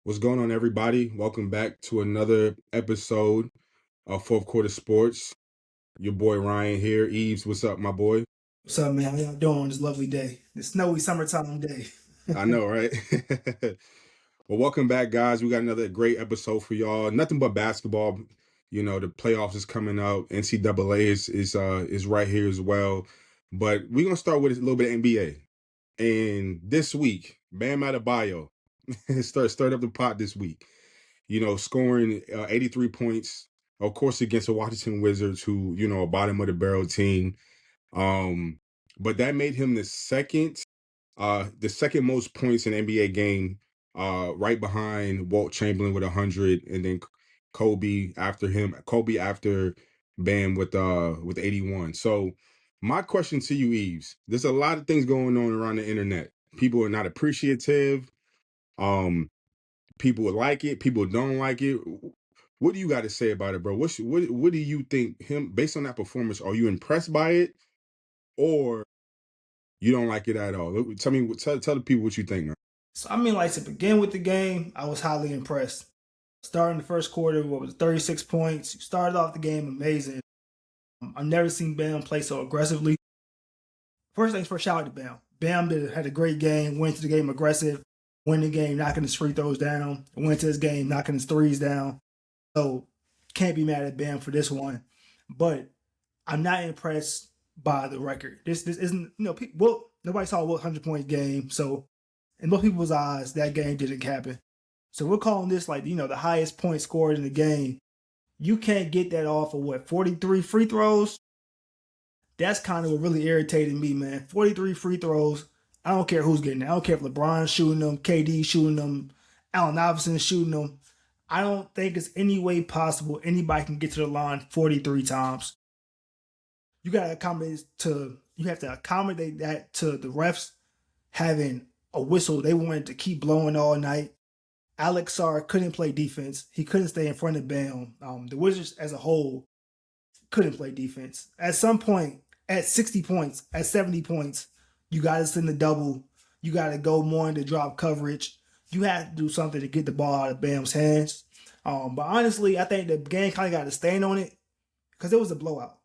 What's going on, everybody? Welcome back to another episode of Fourth Quarter Sports. Your boy Ryan here. Yves, what's up, my boy? What's up, man? How y'all doing on this lovely day? This snowy summertime day. I know, right? Well, welcome back, guys. We got another great episode for y'all. Nothing but basketball. You know, the playoffs is coming up. NCAA is right here as well. But we're gonna start with a little bit of NBA. And this week, Bam Adebayo stirred up the pot this week. Scoring 83 points, of course, against the Washington Wizards, who, a bottom of the barrel team. But that made him the second most points in an NBA game, right behind Walt Chamberlain with 100, and then Kobe after him. Kobe after Bam with 81. So my question to you, Yves, there's a lot of things going on around the internet. People are not appreciative. Um, People like it, people don't like it. What do you got to say about it, bro? What do you think him based on that performance? Are you impressed by it, or you don't like it at all? Tell the people what you think, man. So, like, to begin with the game, I was highly impressed. Starting the first quarter, 36 points? You started off the game amazing. I've never seen Bam play so aggressively. First things first, shout out to Bam. Bam had a great game, went to the game aggressive, win the game, knocking his free throws down, went to his game, knocking his threes down. So, can't be mad at Bam for this one. But I'm not impressed by the record. This isn't, nobody saw a 100 point game. So, in most people's eyes, that game didn't happen. So, we're calling this the highest point scored in the game. You can't get that off of 43 free throws? That's kind of what really irritated me, man. 43 free throws. I don't care who's getting it. I don't care if LeBron's shooting them, KD shooting them, Allen Iverson's shooting them. I don't think it's any way possible anybody can get to the line 43 times. You have to accommodate that to the refs having a whistle they wanted to keep blowing all night. Alex Sarr couldn't play defense. He couldn't stay in front of Bam. The Wizards as a whole couldn't play defense. At some point, at 60 points, at 70 points, you got to send the double. You got to go more into drop coverage. You have to do something to get the ball out of Bam's hands. But honestly, I think the game kind of got a stain on it because it was a blowout.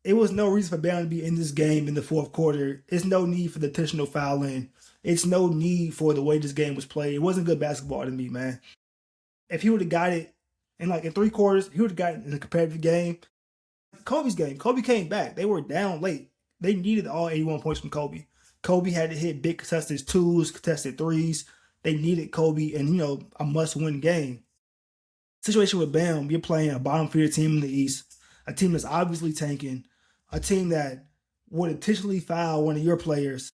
It was no reason for Bam to be in this game in the fourth quarter. It's no need for the intentional fouling. It's no need for the way this game was played. It wasn't good basketball to me, man. If he would have got it in 3 quarters, he would have got it in a competitive game. Kobe's game, Kobe came back. They were down late. They needed all 81 points from Kobe. Kobe had to hit big contested twos, contested threes. They needed Kobe and, a must-win game. Situation with Bam, you're playing a bottom feeder team in the East, a team that's obviously tanking, a team that would intentionally foul one of your players.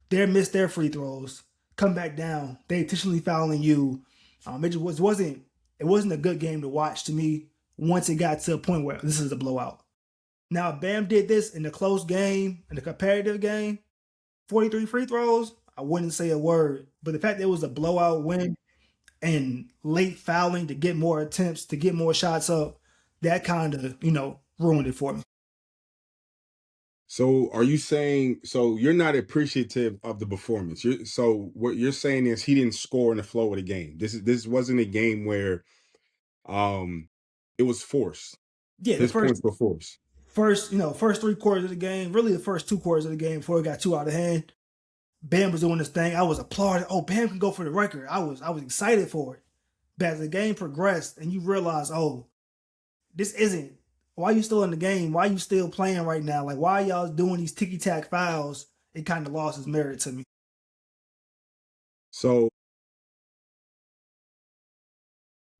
They missed their free throws, come back down. They intentionally fouling you. It wasn't a good game to watch to me once it got to a point where this is a blowout. Now, if Bam did this in a close game, in a competitive game, 43 free throws, I wouldn't say a word. But the fact that it was a blowout win and late fouling to get more attempts, to get more shots up, that kind of, ruined it for me. So are you saying you're not appreciative of the performance? So what you're saying is he didn't score in the flow of the game. This wasn't a game where it was forced. Yeah, His points were forced. first 3 quarters of the game, really the first 2 quarters of the game before it got too out of hand. Bam was doing this thing. I was applauding. Oh, Bam can go for the record. I was excited for it. But as the game progressed and you realize, oh, this isn't. Why are you still in the game? Why are you still playing right now? Like, why are y'all doing these ticky-tack fouls? It kind of lost its merit to me. So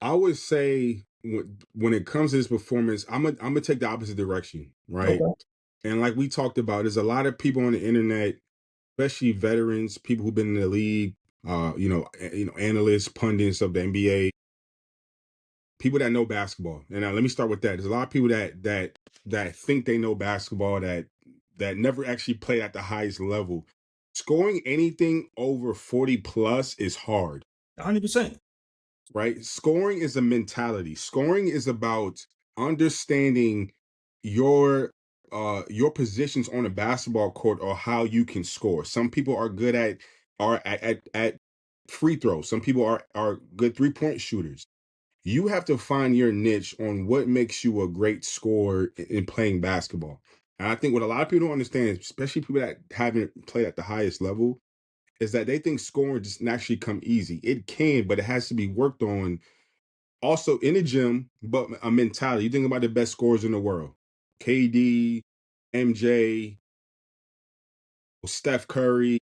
I would say when it comes to this performance, I'm gonna take the opposite direction, right? Okay. And like we talked about, there's a lot of people on the internet, especially veterans, people who've been in the league, analysts, pundits of the NBA, people that know basketball. And now let me start with that. There's a lot of people that think they know basketball that never actually play at the highest level. Scoring anything over 40 plus is hard. 100%. Right? Scoring is a mentality. Scoring is about understanding your positions on a basketball court or how you can score. Some people are good at free throws. Some people are good 3-point shooters. You have to find your niche on what makes you a great scorer in playing basketball. And I think what a lot of people don't understand, especially people that haven't played at the highest level, is that they think scoring just naturally come easy. It can, but it has to be worked on also in the gym, but a mentality. You think about the best scorers in the world. KD, MJ, Steph Curry,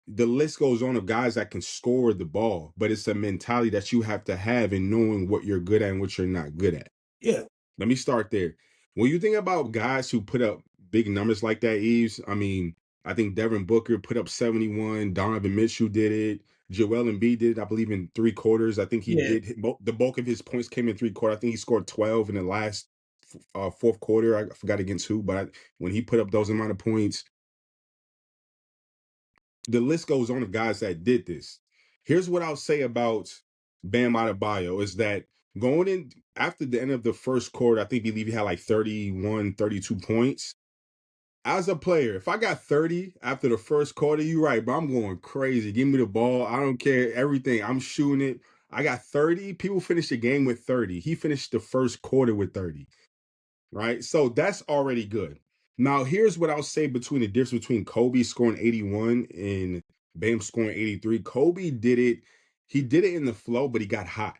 the list goes on of guys that can score the ball, but it's a mentality that you have to have in knowing what you're good at and what you're not good at. Yeah. Let me start there. When you think about guys who put up big numbers like that, Yves, I mean, I think Devin Booker put up 71. Donovan Mitchell did it. Joel Embiid did it, I believe, in 3 quarters. I think he Yeah. did. The bulk of his points came in 3 quarters. I think he scored 12 in the last fourth quarter. I forgot against who, but when he put up those amount of points, the list goes on of guys that did this. Here's what I'll say about Bam Adebayo is that going in after the end of the first quarter, I believe he had like 31, 32 points. As a player, if I got 30 after the first quarter, you're right, but I'm going crazy. Give me the ball. I don't care. Everything. I'm shooting it. I got 30. People finish the game with 30. He finished the first quarter with 30. Right? So that's already good. Now, here's what I'll say between the difference between Kobe scoring 81 and Bam scoring 83. Kobe did it. He did it in the flow, but he got hot.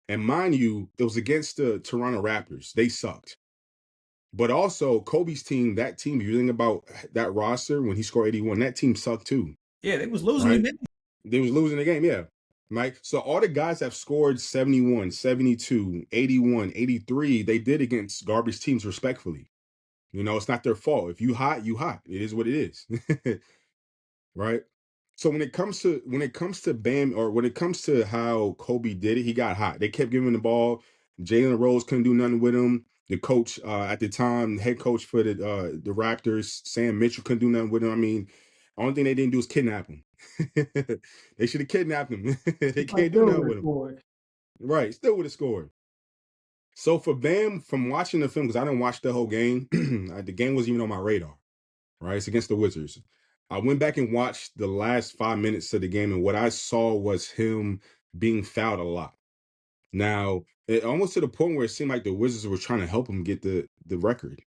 And mind you, it was against the Toronto Raptors. They sucked. But also, Kobe's team, that team, if you think about that roster when he scored 81, that team sucked too, Yeah, they was losing the right? game. They was losing the game, yeah. Right? So all the guys have scored 71, 72, 81, 83, they did against garbage teams respectfully. You know, it's not their fault. If you hot, you hot. It is what it is. Right? So when it comes to Bam, or when it comes to how Kobe did it, he got hot. They kept giving the ball. Jalen Rose couldn't do nothing with him. The coach at the time, head coach for the Raptors, Sam Mitchell, couldn't do nothing with him. I mean, only thing they didn't do is kidnap him. They should have kidnapped him. They I can't do still nothing would with have him. scored. Right? Still would have scored. So for Bam, from watching the film, because I didn't watch the whole game, the game wasn't even on my radar. Right? It's against the Wizards. I went back and watched the last 5 minutes of the game, and what I saw was him being fouled a lot. Now, it almost to the point where it seemed like the Wizards were trying to help him get the record.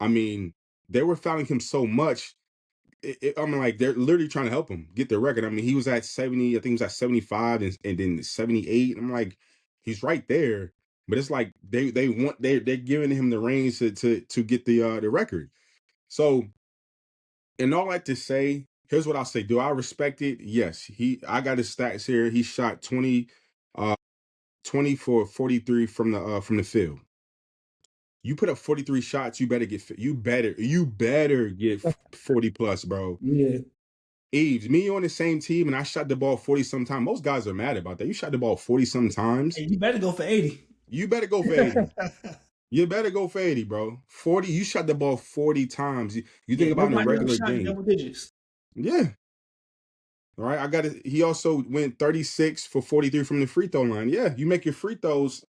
I mean, they were fouling him so much. I mean, like they're literally trying to help him get the record. I mean, he was at 70. I think he was at 75, and then 78. I'm like, he's right there. But it's like they're giving him the reins to get the record. So, and all that to say, here's what I'll say. Do I respect it? Yes. I got his stats here. He shot uh 20 for 43 from the field. You put up 43 shots, you better get 40 plus, bro. Yeah. Eves, me on the same team, and I shot the ball 40 sometimes. Most guys are mad about that. You shot the ball 40 sometimes. Hey, you better go for 80. You better go for 80. You better go for 80, bro. 40, you shot the ball 40 times. You think Yeah, about in a nobody else regular shot game. double digits. Yeah. All right, I got it. He also went 36 for 43 from the free throw line. Yeah, you make your free throws,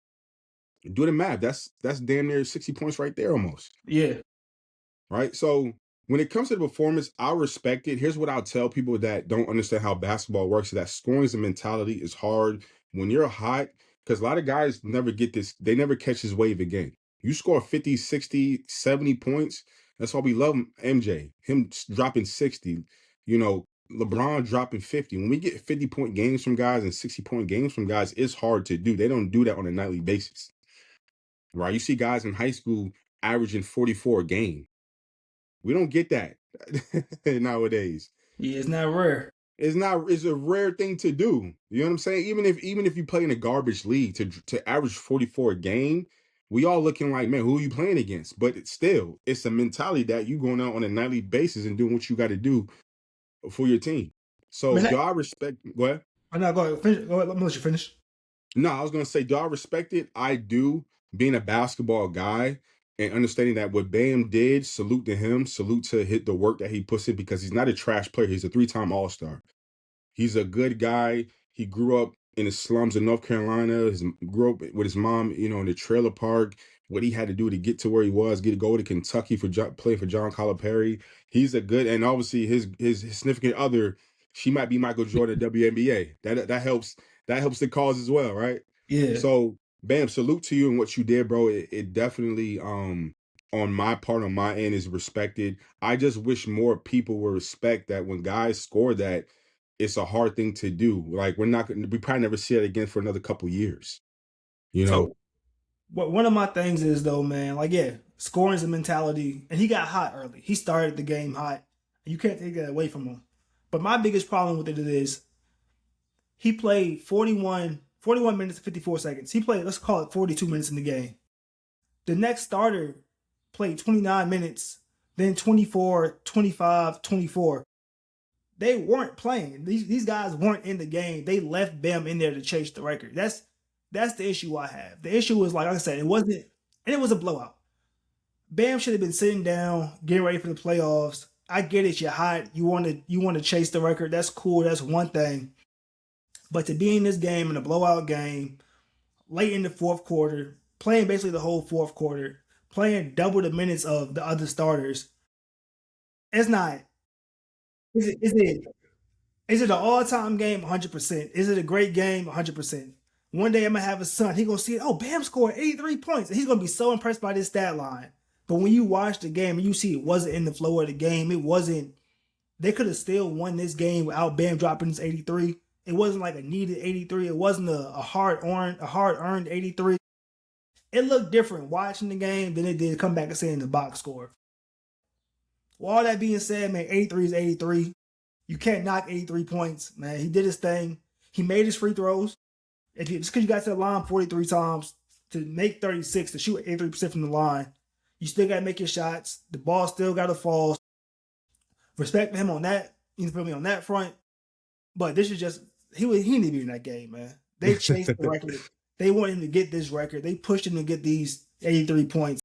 do the math. That's damn near 60 points right there almost. Yeah. Right? So when it comes to the performance, I respect it. Here's what I'll tell people that don't understand how basketball works: is that scoring is a mentality. Is hard when you're hot, because a lot of guys never get this, they never catch this wave again. You score 50, 60, 70 points. That's why we love MJ, him dropping 60, LeBron dropping 50. When we get 50-point games from guys and 60-point games from guys, it's hard to do. They don't do that on a nightly basis. Right? You see guys in high school averaging 44 a game. We don't get that nowadays. Yeah, it's not rare. It's a rare thing to do. You know what I'm saying? Even if you play in a garbage league to average 44 a game, we all looking like, man, who are you playing against? But it's a mentality that you going out on a nightly basis and doing what you got to do for your team. I So mean, do I respect? Go ahead. no, go ahead. Finish. Go ahead. Let me let you finish. No, I was gonna say, do I respect it? I do. Being a basketball guy and understanding that what Bam did, salute to him, salute to hit the work that he puts in, because he's not a trash player. He's a 3-time All-Star. He's a good guy. He grew up in the slums of North Carolina. Grew up with his mom, in the trailer park. What he had to do to get to where he was, go to Kentucky play for John Calipari. He's a good, and obviously his significant other she might be Michael Jordan WNBA. That helps. That helps the cause as well, right? Yeah. So, Bam, salute to you and what you did, bro. It definitely on my part, on my end, is respected. I just wish more people would respect that when guys score that, it's a hard thing to do. Like we probably never see it again for another couple years. You know, So one of my things is though, man, like yeah, scoring is a mentality, and he got hot early. He started the game hot. And you can't take that away from him. But my biggest problem with it is he played 41 minutes and 54 seconds. He played, let's call it 42 minutes in the game. The next starter played 29 minutes, then 24, 25, 24. They weren't playing. These guys weren't in the game. They left Bam in there to chase the record. That's the issue I have. The issue is, like I said, it wasn't, and it was a blowout. Bam should have been sitting down, getting ready for the playoffs. I get it, you're hot. You want to chase the record. That's cool. That's one thing. But to be in this game, in a blowout game, late in the fourth quarter, playing basically the whole fourth quarter, playing double the minutes of the other starters, it's not. Is it an all-time game? 100%. Is it a great game? 100%. One day I'm gonna have a son. He gonna see it. Oh, Bam scored 83 points, and he's gonna be so impressed by this stat line. But when you watch the game and you see it wasn't in the flow of the game, it wasn't. They could have still won this game without Bam dropping his 83. It wasn't like a needed 83. It wasn't a hard earned 83. It looked different watching the game than it did come back and saying the box score. With all that being said, man, 83 is 83. You can't knock 83 points, man. He did his thing. He made his free throws. Just because you got to the line 43 times to make 36, to shoot 83% from the line, you still got to make your shots. The ball still got to fall. Respect him on that. You feel me on that front. But this is just he needed to be in that game, man. They chased the record. They wanted him to get this record. They pushed him to get these 83 points.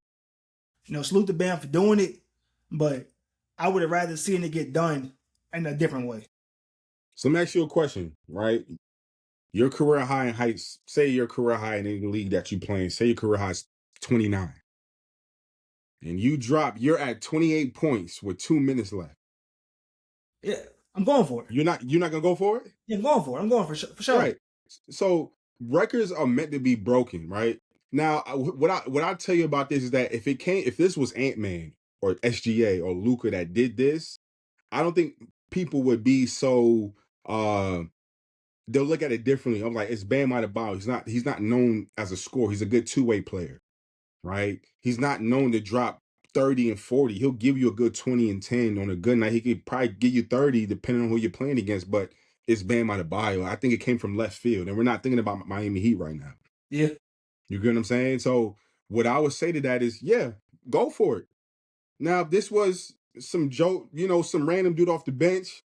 Salute to Bam for doing it, but I would have rather seen it get done in a different way. So let me ask you a question, right? Your career high in heights, say your career high in any league that you playing, say your career high is 29. And you're at 28 points with 2 minutes left. Yeah, I'm going for it. You're not gonna go for it? Yeah, I'm going for it. I'm going for sure. Right. So records are meant to be broken, right? Now, what I tell you about this is that if this was Ant-Man or SGA or Luca that did this, I don't think people would be so they'll look at it differently. I'm like, it's Bam Adebayo. He's not known as a scorer. He's a good two-way player, right? He's not known to drop 30 and 40. He'll give you a good 20 and 10 on a good night. He could probably give you 30 depending on who you're playing against, but it's Bam Adebayo. I think it came from left field, and we're not thinking about Miami Heat right now. Yeah. You get what I'm saying? So what I would say to that is, yeah, go for it. Now, if this was some joke, some random dude off the bench,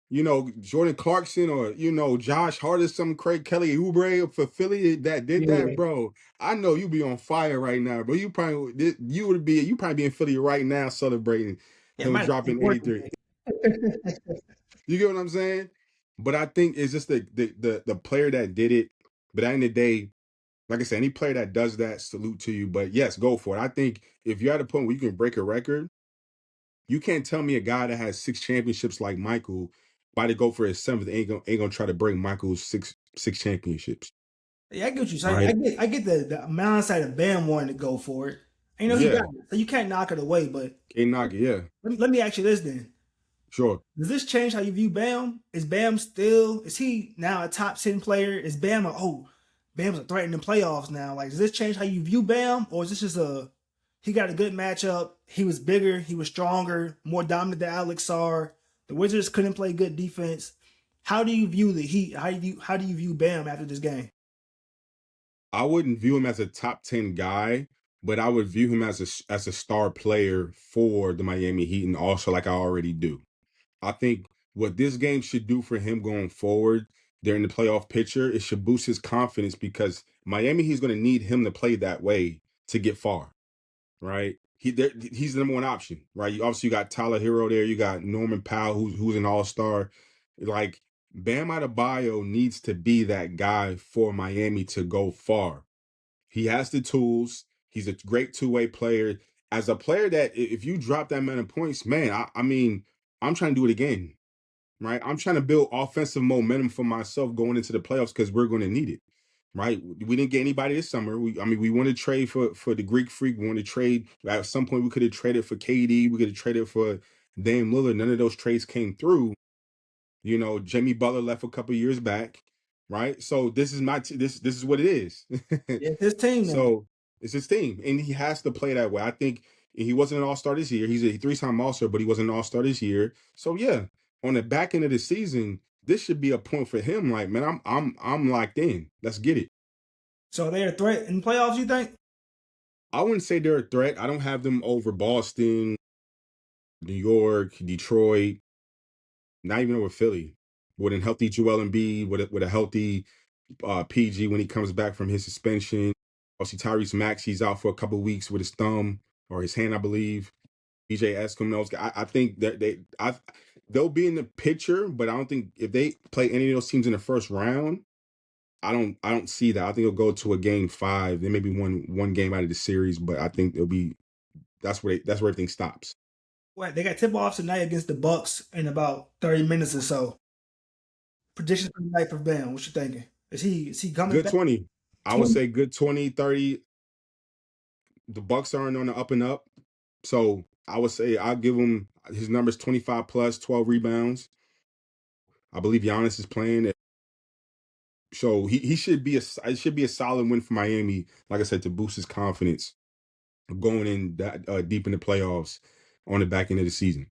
Jordan Clarkson or, Josh Hart or some Craig Kelly Oubre for Philly that did that, bro. I know you be on fire right now, bro. You probably be in Philly right now celebrating him dropping 83. You get what I'm saying? But I think it's just the player that did it. But at the end of the day, like I said, any player that does that, salute to you. But yes, go for it. I think if you're at a point where you can break a record, you can't tell me a guy that has 6 championships like Michael, by to go for his 7th, ain't gonna try to break Michael's six championships. Yeah, I get what you're saying. Right? I get the mindset of Bam wanting to go for it. And, he Yeah, got it. So you can't knock it away. But can't knock it. Yeah, let me ask you this then. sure. Does this change how you view Bam? Is he now a top 10 player? Is Bam Bam's a threat in the playoffs now? Like, does this change how you view Bam? Or is this just he got a good matchup, he was bigger, he was stronger, more dominant than Alex Sarr. The Wizards couldn't play good defense. How do you view the Heat? How do you view Bam after this game? I wouldn't view him as a top 10 guy, but I would view him as a star player for the Miami Heat, and also like I already do. I think what this game should do for him going forward during the playoff picture, it should boost his confidence because Miami He's going to need him to play that way to get far, right? He's the number one option, right? You got Tyler Hero there. You got Norman Powell, who's an all-star. Like, Bam Adebayo needs to be that guy for Miami to go far. He has the tools. He's a great two-way player. As a player that if you drop that amount of points, man, I mean, I'm trying to do it again. right? I'm trying to build offensive momentum for myself going into the playoffs because we're going to need it, right? We didn't get anybody this summer. We want to trade for the Greek Freak. We want to trade. At some point, we could have traded for KD. We could have traded for Dame Lillard. None of those trades came through. Jimmy Butler left a couple years back, right? So this is this is what it is. Yeah, his team now. So it's his team, and he has to play that way. I think he wasn't an All-Star this year. He's a three-time All-Star, but he wasn't an All-Star this year. So yeah, on the back end of the season, this should be a point for him. Like, man, I'm locked in. Let's get it. So they're a threat in playoffs, you think? I wouldn't say they're a threat. I don't have them over Boston, New York, Detroit, not even over Philly. With a healthy Joel Embiid, with a healthy PG when he comes back from his suspension. Obviously, Tyrese Maxey's out for a couple of weeks with his thumb or his hand, I believe. DJ Eskimos. I think that they'll be in the picture, but I don't think if they play any of those teams in the first round, I don't see that. I think it'll go to a game 5. There may be one game out of the series, but I think it'll be that's where everything stops. Well, they got tip offs tonight against the Bucks in about 30 minutes or so. Predictions for the night for Bam. What you thinking? Is he coming Good back? 20. I would 20? say good 20, 30. The Bucks aren't on the up and up. So I would say I'll give him his numbers 25 plus, 12 rebounds. I believe Giannis is playing. So he should be it should be a solid win for Miami, like I said, to boost his confidence going in that deep in the playoffs on the back end of the season.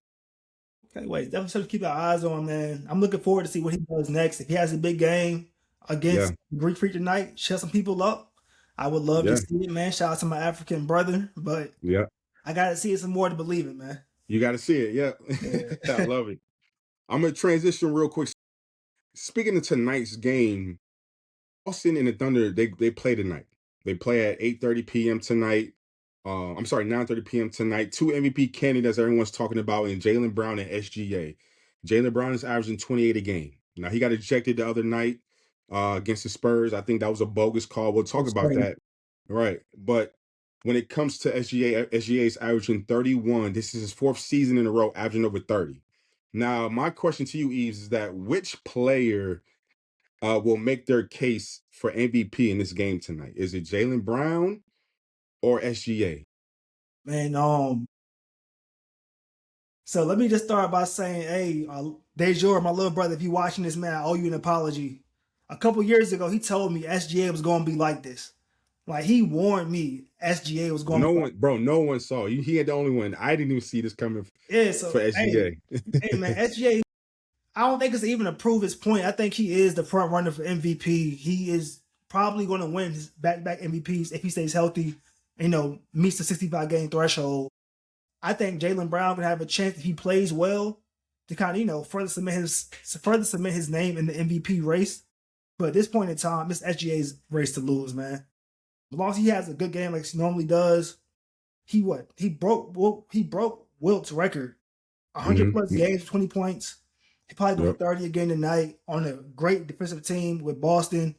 Okay, wait. Definitely something to keep our eyes on, man. I'm looking forward to see what he does next. If he has a big game Yeah, against Greek Freak tonight, shut some people up. I would love to yeah, see it, man. Shout out to my African brother, but yeah. I gotta see it some more to believe it, man. You got to see it. Yeah, I Yeah. love it. I'm gonna transition real quick. Speaking of tonight's game, Austin and the Thunder, they play tonight. They play at 8:30 p.m. tonight. I'm sorry, 9:30 p.m. tonight. Two MVP candidates everyone's talking about in Jalen Brown and SGA. Jalen Brown is averaging 28 a game. Now he got ejected the other night against the Spurs. I think that was a bogus call. We'll talk That's about crazy. that. Right. But when it comes to SGA is averaging 31. This is his 4th season in a row, averaging over 30. Now, my question to you, Yves, is that which player will make their case for MVP in this game tonight? Is it Jalen Brown or SGA? Man, so let me just start by saying, hey, Dejor, my little brother, if you watching this, man, I owe you an apology. A couple years ago, he told me SGA was going to be like this. Like, he warned me SGA was going to No be like one, bro, no one saw. He had the only one. I didn't even see this coming Yeah, for so, SGA. hey, man, SGA, I don't think it's even to prove his point. I think he is the front runner for MVP. He is probably going to win his back-to-back MVPs if he stays healthy, meets the 65-game threshold. I think Jalen Brown can have a chance if he plays well to kind of further cement his name in the MVP race. But at this point in time, it's SGA's race to lose, man. As long as he has a good game like he normally does, he broke Wilt's record, 100 plus Mm-hmm. games, 20 points. He probably go for Yep. 30 again tonight on a great defensive team with Boston.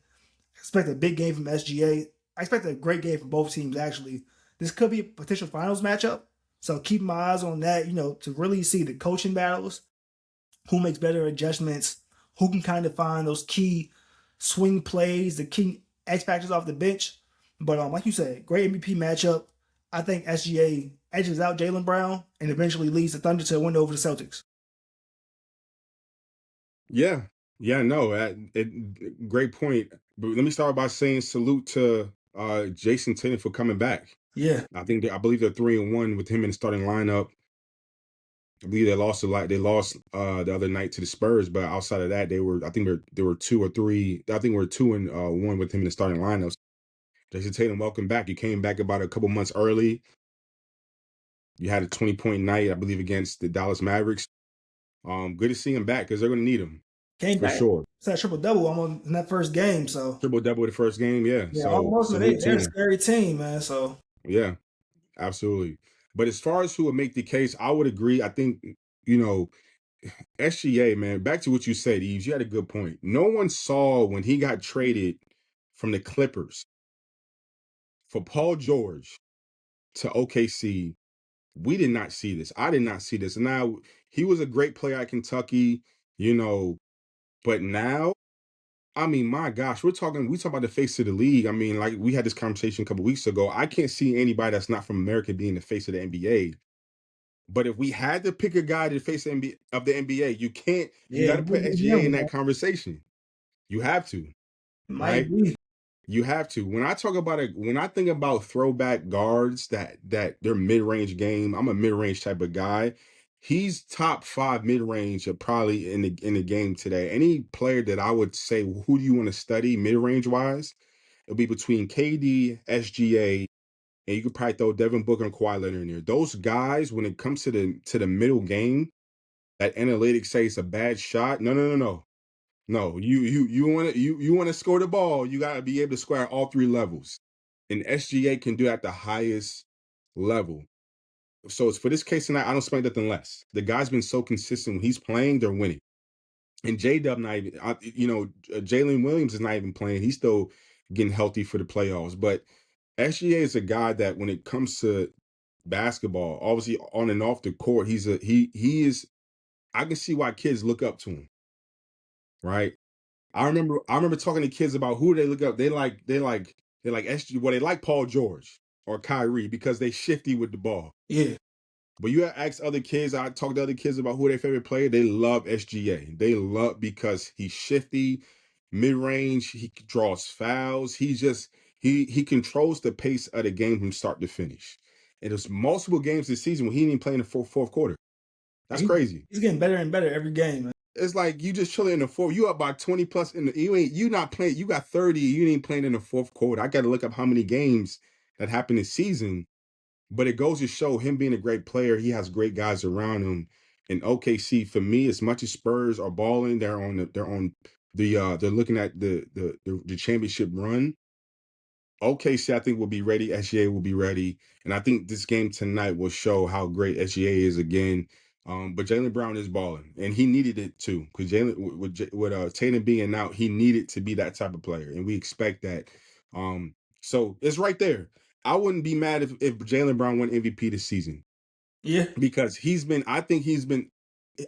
I expect a big game from SGA. I expect a great game from both teams, actually. This could be a potential finals matchup. So keep my eyes on that, to really see the coaching battles, who makes better adjustments, who can kind of find those key swing plays, the key X factors off the bench. But like you said, great MVP matchup. I think SGA edges out Jalen Brown and eventually leads the Thunder to a win over the Celtics. Yeah. Yeah, no, great point. But let me start by saying salute to Jason Tatum for coming back. Yeah. I believe they're 3-1 with him in the starting lineup. I believe they lost a lot. They lost the other night to the Spurs, but outside of that, I think they were 2 or 3. I think we're 2-1 with him in the starting lineup. Jason Tatum, welcome back. You came back about a couple months early. You had a 20-point night, I believe, against the Dallas Mavericks. Good to see him back because they're going to need him Came for back. sure. It's that triple double almost in that first game. So Triple double the first game, yeah. yeah, So almost. Man, salute to they're a him. scary team, man. So Yeah, absolutely. But as far as who would make the case, I would agree. I think you know SGA, man. Back to what you said, Yves. You had a good point. No one saw when he got traded from the Clippers for Paul George to OKC. We did not see this. I did not see this. And now he was a great player at Kentucky. you know, but now, I mean, my gosh, we talk about the face of the league. I mean, like we had this conversation a couple weeks ago. I can't see anybody that's not from America being the face of the NBA. But if we had to pick a guy to face of the NBA, you Yeah, got it to put might be SGA in him, man. that conversation. You have to, It might right? be. You have to. When I think about throwback guards that their mid-range game, I'm a mid-range type of guy. He's top 5 mid-range probably in the game today. Any player that I would say, who do you want to study mid-range wise? It'll be between KD, SGA, and you could probably throw Devin Booker and Kawhi Leonard in there. Those guys, when it comes to the middle game, that analytics say it's a bad shot. No, no, no, no. No, you want to score the ball, you got to be able to score at all 3 levels. And SGA can do at the highest level. So it's for this case tonight, I don't expect nothing less. The guy's been so consistent when he's playing, they're winning. And J Dub not even, Jalen Williams is not even playing. He's still getting healthy for the playoffs. But SGA is a guy that when it comes to basketball, obviously on and off the court, he is. I can see why kids look up to him, right? I remember talking to kids about who they look up. They like SG. Well, they like Paul George or Kyrie because they shifty with the ball. Yeah. But you ask other kids, I talk to other kids about who their favorite player. They love SGA. They love because he's shifty, mid range. He draws fouls. He controls the pace of the game from start to finish. And there's multiple games this season when he didn't even play in the fourth quarter. That's crazy. He's getting better and better every game, man. It's like you just chilling in the fourth. You up by 20 plus in the you not playing. You got 30. You ain't playing in the fourth quarter. I got to look up how many games that happened this season. But it goes to show him being a great player. He has great guys around him. And OKC, for me, as much as Spurs are balling, they're looking at the championship run. OKC, I think, will be ready. SGA will be ready. And I think this game tonight will show how great SGA is again. But Jalen Brown is balling, and he needed it too. Because Jalen, with Tatum being out, he needed to be that type of player, and we expect that. So it's right there. I wouldn't be mad if Jalen Brown won MVP this season Yeah. because I think he's been he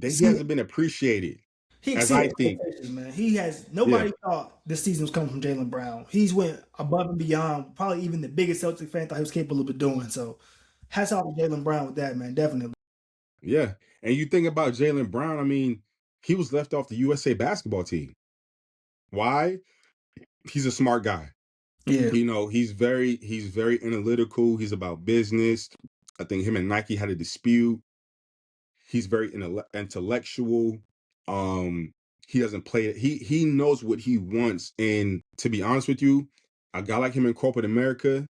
See, hasn't been appreciated he as exceeded I think. expectations, man. He has Yeah, nobody thought this season was coming from Jalen Brown. He's went above and beyond. Probably even the biggest Celtic fan thought he was capable of doing. So, hats off to Jalen Brown with that, man. Definitely. yeah. And you think about Jalen Brown, I mean, he was left off the USA basketball team. Why? He's a smart guy. Yeah. He's very analytical. He's about business. I think him and Nike had a dispute. He's very intellectual. Um, he doesn't play it. He knows what he wants. And to be honest with you, a guy like him in corporate America,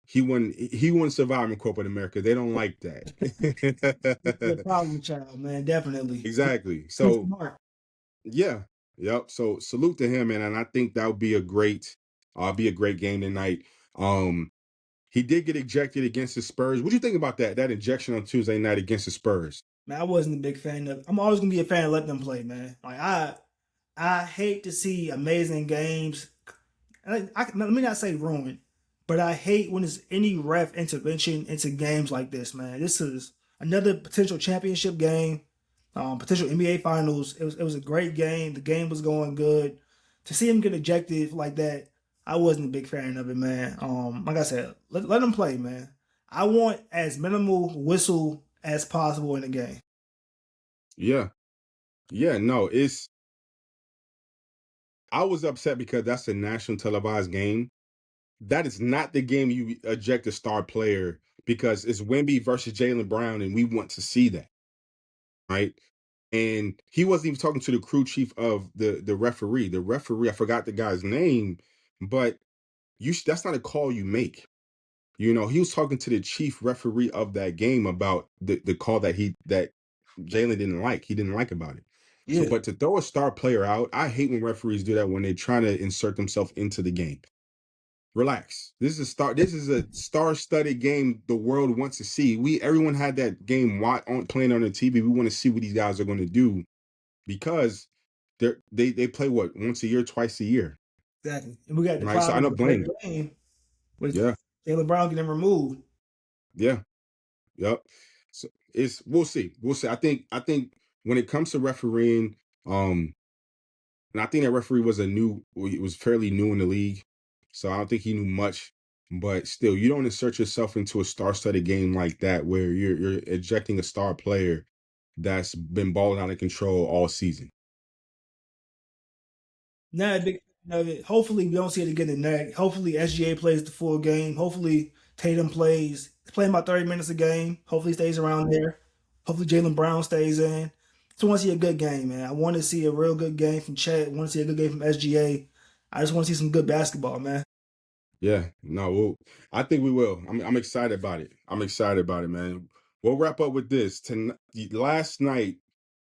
he wouldn't survive in corporate America. They don't like He's a that. problem child, man. Definitely. Exactly. He's So smart. yeah. Yep. So salute to him, and I think that would be a great game tonight. Um, he did get ejected against the Spurs. What do you think about that ejection on Tuesday night against the Spurs? Man, I wasn't a big fan of. I'm always gonna be a fan of letting them play, man. Like I hate to see amazing games. Let me not say ruined, but I hate when there's any ref intervention into games like this, man. This is another potential championship game, potential NBA finals. It was a great game. The game was going good. To see him get ejected like that, I wasn't a big fan of it, man. Like I said, let him play, man. I want as minimal whistle as possible in the game. Yeah. Yeah. No, I was upset because that's a national televised game. That is not the game you eject a star player because it's Wemby versus Jalen Brown, and we want to see that, right? And he wasn't even talking to the crew chief of the referee. The referee, I forgot the guy's name, but that's not a call you make. He was talking to the chief referee of that game about the call that Jalen didn't like. He didn't like about it. So, Yeah, but to throw a star player out, I hate when referees do that when they're trying to insert themselves into the game. Relax. This is a star-studded game the world wants to see. Everyone had that game playing on the TV. We want to see what these guys are going to do because they play what, once a year, twice a year, exactly. And we got the right? So I problem don't with the blame great them. game with Yeah, Jalen Brown getting removed. yeah, yep. it's we'll see. We'll see. I think when it comes to refereeing, um, and I think that referee was he was fairly new in the league, so I don't think he knew much. But still, you don't insert yourself into a star-studded game like that where you're ejecting a star player that's been balling out of control all season. Not a big fan of it. Hopefully, we don't see it again tonight. Hopefully, SGA plays the full game. Hopefully, Tatum plays. He's playing about 30 minutes a game. Hopefully, he stays around there. Hopefully, Jalen Brown stays in. Just want to see a good game, man. I want to see a real good game from Chet. I want to see a good game from SGA. I just want to see some good basketball, man. Yeah, no, I think we will. I'm excited about it. I'm excited about it, man. We'll wrap up with this. Last night,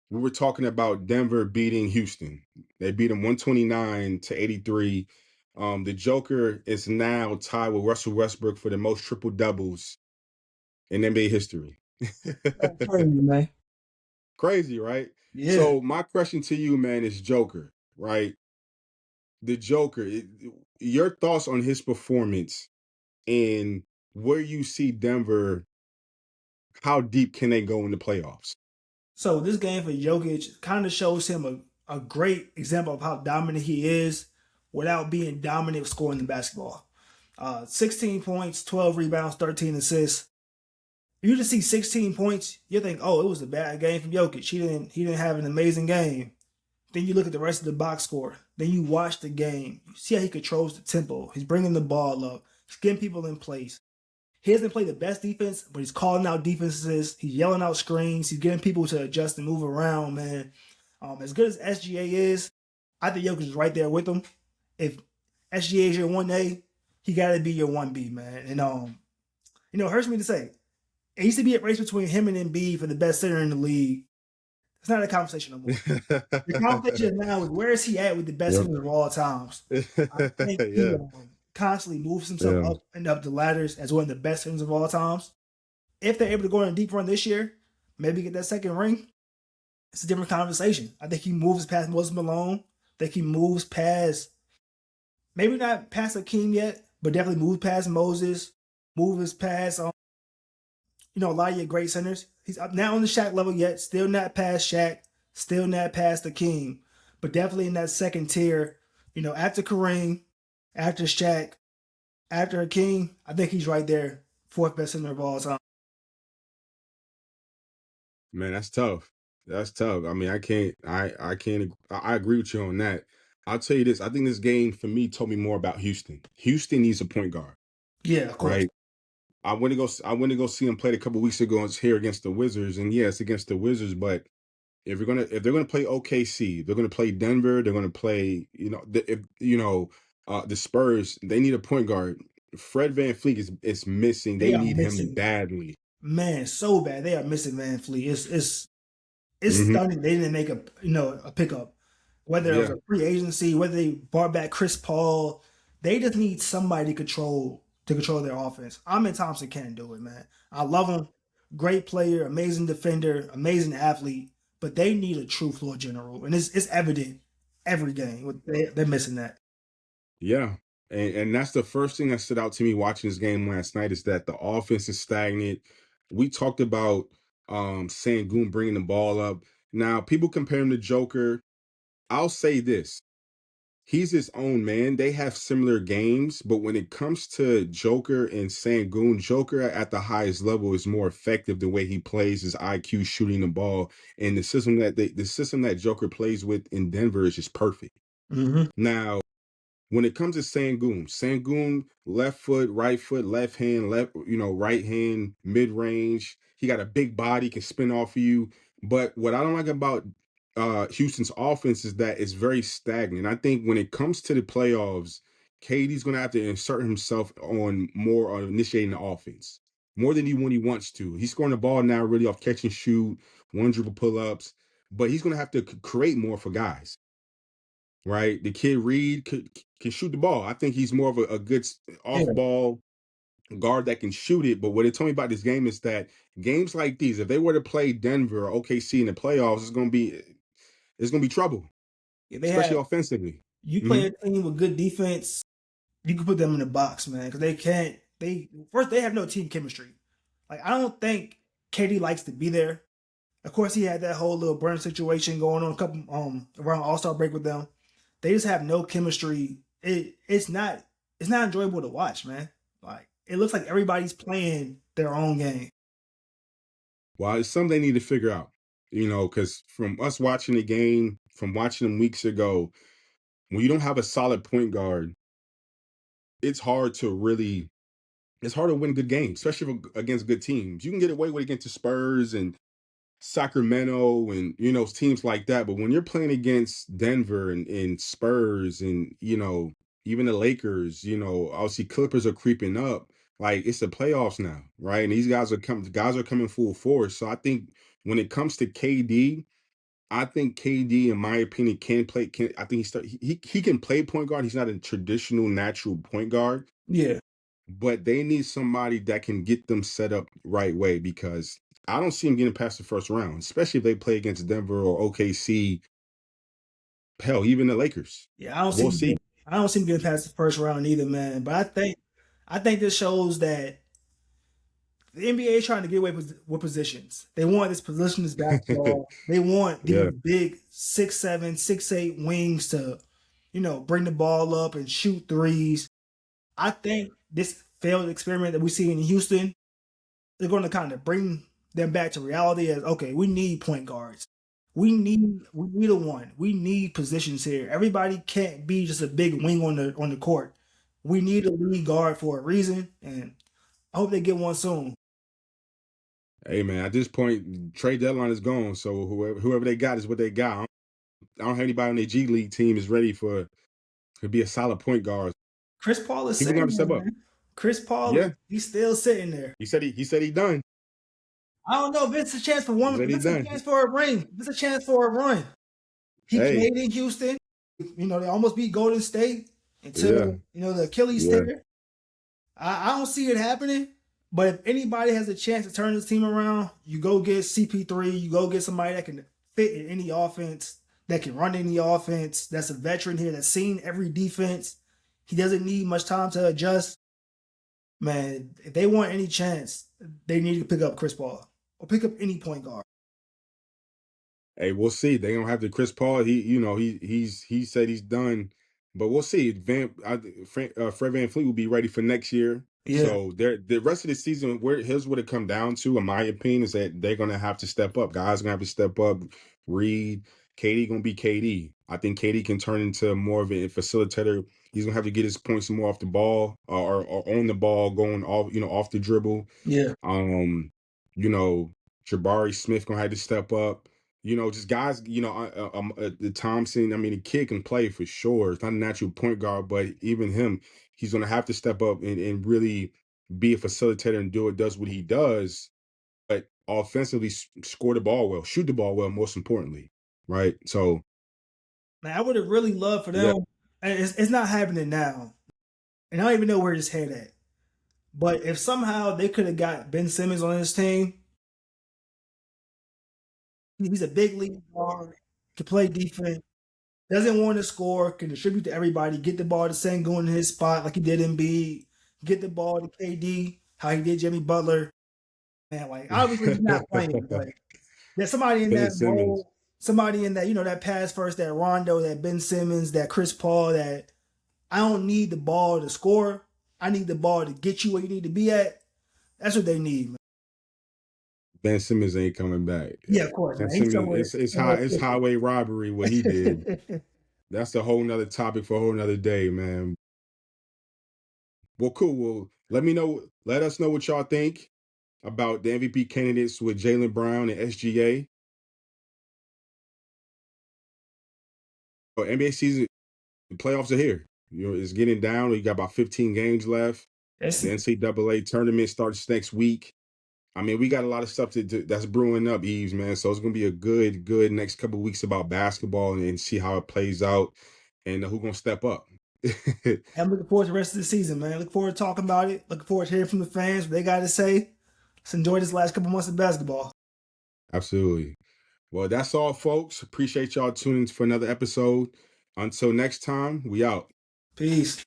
we were talking about Denver beating Houston. They beat them 129-83. The Joker is now tied with Russell Westbrook for the most triple doubles in NBA history. That's crazy, man. Crazy, right? Yeah. So my question to you, man, is Joker, right? The Joker. Your thoughts on his performance and where you see Denver? How deep can they go in the playoffs? So this game for Jokic kind of shows him a great example of how dominant he is without being dominant scoring the basketball. 16 points, 12 rebounds, 13 assists. You just see 16 points, you think, oh, it was a bad game from Jokic. He didn't have an amazing game. Then you look at the rest of the box score. Then you watch the game. You see how he controls the tempo. He's bringing the ball up. He's getting people in place. He doesn't play the best defense, but he's calling out defenses. He's yelling out screens. He's getting people to adjust and move around, man. As good as SGA is, I think Jokic is right there with him. If SGA is your 1A, he got to be your 1B, man. And, it hurts me to say, it used to be a race between him and Embiid for the best center in the league. It's not a conversation no more. The conversation now is where is he at with the best Yep. centers of all times? I think he Yeah. constantly moves himself Yeah. up and up the ladders as one of the best centers of all times. If they're able to go on a deep run this year, maybe get that second ring, it's a different conversation. I think he moves past Moses Malone. I think he moves past, maybe not past Akeem yet, but definitely moves past Moses, moves past, a lot of your great centers. He's up not on the Shaq level yet, still not past Shaq, still not past Akeem, but definitely in that second tier. After Kareem, after Shaq, after Akeem, I think he's right there, fourth best center of all time. Man, that's tough. That's tough. I mean, I can't, I agree with you on that. I'll tell you this. I think this game for me told me more about Houston. Houston needs a point guard, Yeah, of course. right? I went to go see him play a couple weeks ago. It's here against the Wizards, and yeah, it's against the Wizards. But if they're gonna play OKC, they're gonna play Denver. They're gonna play, the Spurs. They need a point guard. Fred VanVleet is missing. They They are need him missing, badly. man, so bad. They are missing Van Fleet. It's Hmm. stunning. They didn't make a pickup. Whether it was Yeah, a free agency, whether they brought back Chris Paul, they just need somebody to control their offense. Ahmed Thompson can't do it, man. I love him. Great player, amazing defender, amazing athlete, but they need a true floor general. And it's evident every game. They're missing that. yeah. And that's the first thing that stood out to me watching this game last night is that the offense is stagnant. We talked about Sangoon bringing the ball up. Now, people compare him to Joker. I'll say this. He's his own man. They have similar games, but when it comes to Joker and Sangoon, Joker at the highest level is more effective the way he plays, his IQ shooting the ball, and the system that Joker plays with in Denver is just perfect. Mm-hmm. Now, when it comes to Sangoon, left foot, left hand, right hand, mid range. He got a big body, can spin off of you. But what I don't like about Houston's offense is that it's very stagnant. I think when it comes to the playoffs, KD's gonna have to insert himself on more on initiating the offense. More than when he wants to. He's scoring the ball now really off catch and shoot, one dribble pull ups, but he's gonna have to create more for guys, right? The kid Reed can shoot the ball. I think he's more of a good off Yeah, ball guard that can shoot it. But what it told me about this game is that games like these, if they were to play Denver or OKC in the playoffs, it's gonna be trouble, yeah, they especially have. offensively. You Hmm. play a team with good defense, you can put them in the box, man, because they can't. They first they have no team chemistry. Like I don't think. KD likes to be there. Of course, he had that whole little burn situation going on a couple around All-Star break with them. They just have no chemistry. It's not enjoyable to watch, man. Like it looks like everybody's playing their own game. Well, it's something they need to figure out, because from us watching the game, from watching them weeks ago, when you don't have a solid point guard, it's hard to win good games, especially against good teams. You can get away with it against the Spurs and Sacramento and teams like that, but when you're playing against Denver and Spurs and even the Lakers, obviously Clippers are creeping up. Like it's the playoffs now, right? And these guys are coming full force. So I think when it comes to KD, I think KD, in my opinion, I think he can play point guard. He's not a traditional natural point guard, Yeah. but they need somebody that can get them set up right way because I don't see him getting past the first round, especially if they play against Denver or OKC. Hell, even the Lakers. Yeah, I don't see We'll him see. I don't see him getting past the first round either, man. But I think this shows that the NBA is trying to get away with positions. They want this positionless basketball. They want these Yeah. big 6'7", 6'8" wings to, bring the ball up and shoot threes. I think this failed experiment that we see in Houston, they're going to kind of bring them back to reality as, okay, we need point guards. We need a one. We need positions here. Everybody can't be just a big wing on the court. We need a lead guard for a reason, and I hope they get one soon. Hey man, at this point, trade deadline is gone. So whoever they got is what they got. I don't have anybody on their G League team is ready to be a solid point guard. Chris Paul is People gonna have sitting to there, step up. man. Chris Paul, Yeah. he's still sitting there. He said he done. I don't know if it's a chance for He one. said If he it's a done. chance for a ring. If it's a chance for a run. He Hey. played in Houston. They almost beat Golden State Yeah. until the Achilles Yeah. tear. I don't see it happening. But if anybody has a chance to turn this team around, you go get CP3. You go get somebody that can fit in any offense, that can run any offense. That's a veteran here that's seen every defense. He doesn't need much time to adjust. Man, if they want any chance, they need to pick up Chris Paul or pick up any point guard. Hey, we'll see. They don't have the Chris Paul. He said he's done, but we'll see. Fred VanVleet will be ready for next year. Yeah. So the rest of the season, here's what it come down to, in my opinion, is that they're gonna have to step up. Guys are gonna have to step up. Reed, KD gonna be KD. I think KD can turn into more of a facilitator. He's gonna have to get his points more off the ball or on the ball, going off the dribble. Yeah. You know, Jabari Smith gonna have to step up. Just guys, the Thompson, I mean, the kid can play for sure. It's not a natural point guard, but even him, he's going to have to step up and really be a facilitator and does what he does, but offensively score the ball well, shoot the ball well, most importantly, right? So, Man, I would have really loved for yeah. them. And it's not happening now. And I don't even know where his head at. But if somehow they could have got Ben Simmons on his team, he's a big league guard, can play defense, doesn't want to score, can distribute to everybody, get the ball to Sengun in his spot like he did in B, get the ball to KD, how he did Jimmy Butler. Man, like obviously he's not playing, but there's somebody in Ben that Simmons. role, somebody in that, that pass first, that Rondo, that Ben Simmons, that Chris Paul, that I don't need the ball to score. I need the ball to get you where you need to be at. That's what they need, man. Ben Simmons ain't coming back. Yeah, of course, Ben man. He's Simmons, somewhere. it's highway robbery what he did. That's a whole nother topic for a whole nother day, man. Well, cool. Well, let us know what y'all think about the MVP candidates with Jalen Brown and SGA. NBA season, the playoffs are here. It's getting down. You got about 15 games left. That's The NCAA tournament starts next week. I mean, we got a lot of stuff that's brewing up, Yves, man. So it's gonna be a good next couple of weeks about basketball and see how it plays out and who's gonna step up. I'm looking forward to the rest of the season, man. Looking forward to talking about it. Looking forward to hearing from the fans what they got to say. Let's enjoy this last couple months of basketball. Absolutely. Well, that's all, folks. Appreciate y'all tuning in for another episode. Until next time, we out. Peace.